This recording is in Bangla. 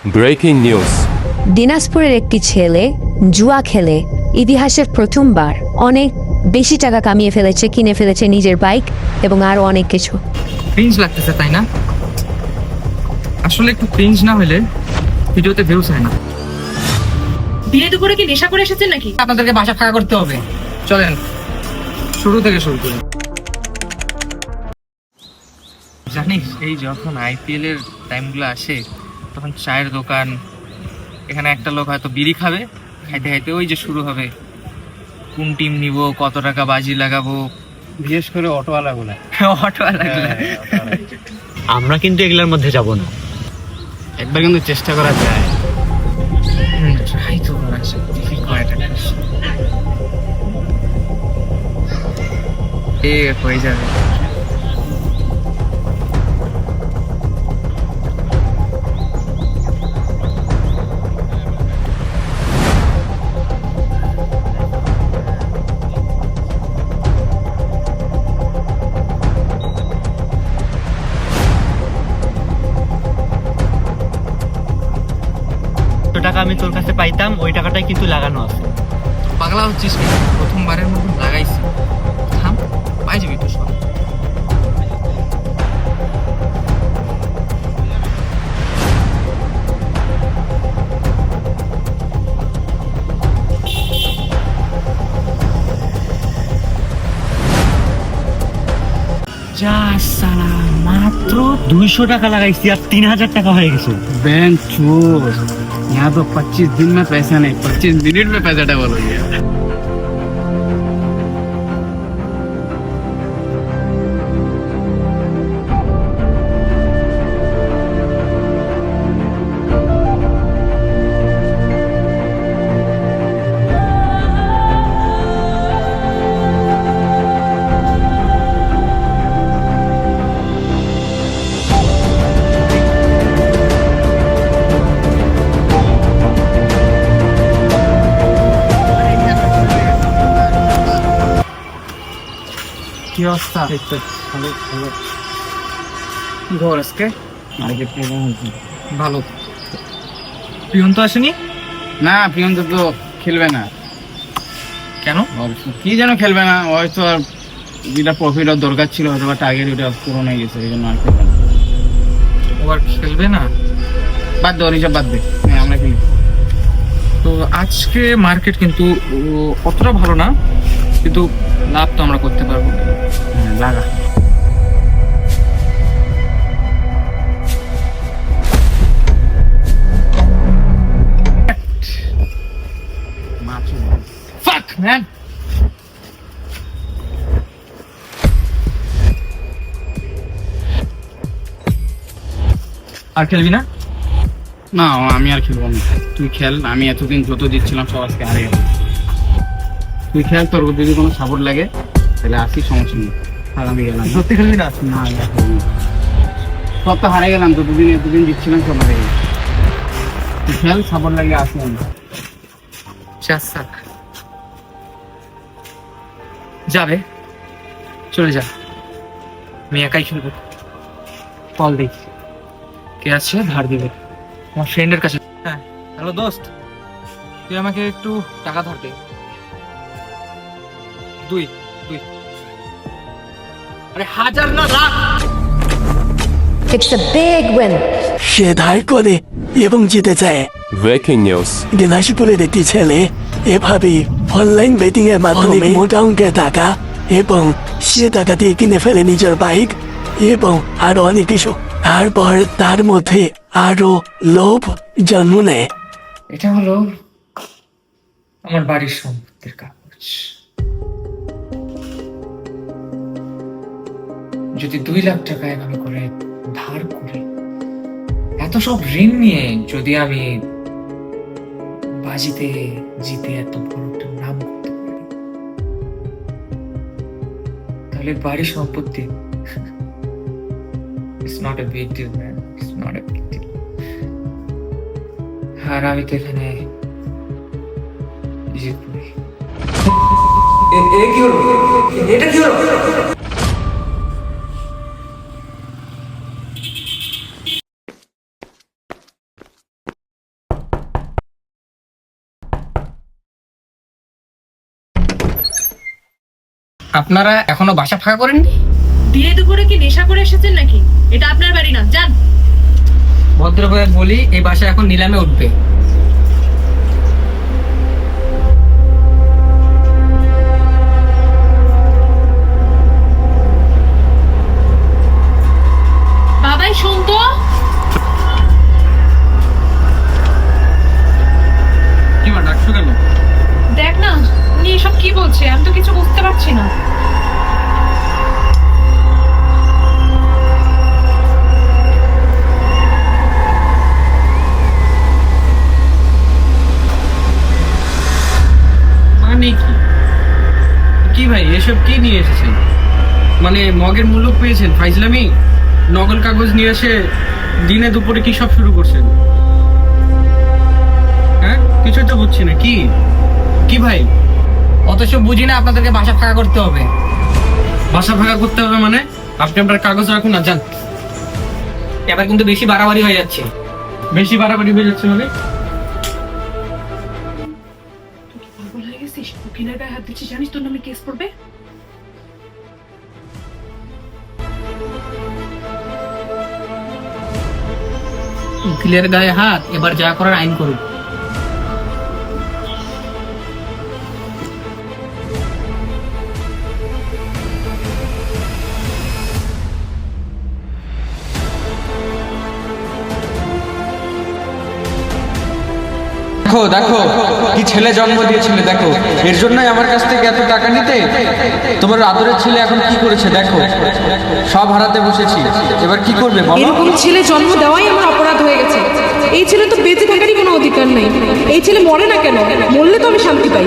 Breaking news. দিনাজপুরের একটি ছেলে জুয়া খেলে ইতিহাসের প্রথমবার অনেক বেশি টাকা কামিয়ে ফেলেছে, কিনে ফেলেছে নিজের বাইক এবং আরো অনেক কিছু। ক্রিঞ্জ লাগতেছে তাই না? আসলে একটু ক্রিঞ্জ না হলে ভিডিওতে ভিউজ হয় না। দিনে দুপুরে কি নেশা করে এসেছেন নাকি? আপনাদেরকে বাসা ফাঁকা করতে হবে। চলেন শুরু থেকে শুরু করি। জানিস, এই যখন আইপিএল এর টাইমগুলো আসে তখন চায়ের দোকান, এখানে একটা লোক হয়তো বিড়ি খাবে, খাইতে খাইতে ওই যে শুরু হবে কোন টিম নিব, কত টাকা বাজি লাগাবো। বিশেষ করে অটোওয়ালাগুলো। অটোওয়ালাগুলো। আমরা কিন্তু এগুলোর মধ্যে যাব না, একবার কিন্তু চেষ্টা করা যায়। ট্রাই তো করা যায়, দেখি কয়টা হয়ে যাবে। টাকা আমি তোর কাছে পাইতাম, ওই টাকাটাই কিন্তু লাগানো আছে। পাগলা হচ্ছিস কেন? প্রথমবারের মতন লাগাইছি, থাম, পাই যাবি তো সব। যা সালা, মাত্র 200 টাকা লাগাইছি আর 3000 টাকা হয়ে গেছে। बैंक चोर, यहाँ तो 25 दिन में पैसा नहीं, 25 मिनट में पैसा डबल हो गया। কি অবস্থা? কি খবর আজকে? ভালো। প্রিয়ন তো আসেনি? না, প্রিয়ন্ত তো খেলবে না। কেন? কি যেন খেলবে না, হয়তো আর যেটা প্রফিট আর দরকার ছিল হয়তো বা টার্গেট ওটা পূরণ হয়ে গেছে, এই জন্য আর খেলবে না। ও আর খেলবে না? বাদ দে, ওর হিসাব বাদ দে, হ্যাঁ আমরা খেলি। তো আজকে মার্কেট কিন্তু অতটা ভালো না, কিন্তু লাভ তো আমরা করতে পারবো। হ্যাঁ লাগা। ফাক ম্যান। আর খেলবি না? না, আমি আর খেলবো না, তুই খেল। আমি এতদিন যত দিচ্ছিলাম সব আজকে হারিয়ে গেল। তুই খেল, তোর যদি কোনো সাপোর্ট লাগে তাহলে আসি, সমস্যা নেই। আর আমি গেলাম। সত্যি খেলবি না? না, আর খেলবো না। সব তো হারিয়ে গেলাম, এতদিন দিচ্ছিলাম সব হারিয়ে গেলাম। তুই খেল, সাপোর্ট লাগে আসি আমি। যাবে, চলে যা, আমি একাই খেলবো। কল দিই, কে আছে ধার দিবে, আমার ফ্রেন্ডের কাছে। হ্যাঁ, হ্যালো দোস্ত, তুই আমাকে একটু টাকা ধার দে। দুই দুই, আরে 1000 না, lakh. It's a big win. সে ধার করে এবং জিতে যায়। Breaking news. দিনাজপুরের একটি ছেলে এভাবেই অনলাইন বেটিং এর মাধ্যমে মোটা অঙ্কের টাকা এবং সে টাকা দিয়ে কিনে ফেলে নিজের বাইক এবং আরো অনেক কিছু। তারপর তার মধ্যে আরো লোভ জন্ম নেয়। এটা হলো আমার বাড়ির সম্পত্তির কাগজ। যদি 2 লাখ টাকা এভাবে করে ধার করে, এত সব ঋণ নিয়ে যদি আমি বাজিতে জিতে এত বড় একটা নাম করতে পারি, তাহলে বাড়ির সম্পত্তি it's not a big deal man, it's not a big deal. আর আমি তো এখানে জিতবই। কি হলো? এটা কি হলো? আপনারা এখনো বাসা ফাঁকা করেননি? দিয়ে দুপুরে কি নেশা করে এসেছেন নাকি? এটা আপনার বাড়ি না, যান। ভদ্রভাবে বলি, এই বাসা এখন নিলামে উঠবে। বাবাই শোন তো। কি মা ডাকছো কেন? দেখ না উনি এসব কি বলছে, আমি তো কিছু বুঝতে পারছি না। মানে কি কি ভাই এসব কি নিয়ে এসেছেন? মানে মগের মূল্য পেয়েছেন ফাইজলামি? নকল কাগজ নিয়ে এসে দিনে দুপুরে কি সব শুরু করছেন? হ্যাঁ কিছুই তো বুঝছি না। কি কি ভাই? অথচ বুঝি না আপনাদেরকে বাসা ফাঁকা করতে হবে। বাসা ফাঁকা করতে হবে মানে? আপনি আপনার কাগজ রাখুন না, যান। এবার কিন্তু বেশি বাড়াবাড়ি হয়ে যাচ্ছে। বেশি বাড়াবাড়ি হয়ে যাচ্ছে মানে? পাগল হয়ে গেছিস? উকিলের গায়ে হাত দিচ্ছিস, জানিস তোর নামে কেস পড়বে। উকিলের গায়ে হাত, এবার যা করার আইন করুক। দেখো দেখো কি ছেলে জন্ম দিয়েছিলে, দেখো এর জন্যই আমার কাছ থেকে এত টাকা নিতে। তোমার আদরের ছেলে এখন কি করেছে দেখো, সব হারাতে বসেছি, এবার কি করবে বলো? এরকম ছেলে জন্ম দেওয়াই আমার অপরাধ হয়ে গেছে। এই ছেলে তো বেঁচে থাকারই কোনো অধিকার নেই। এই ছেলে মরে না কেন? মরলে তো আমি শান্তি পাই।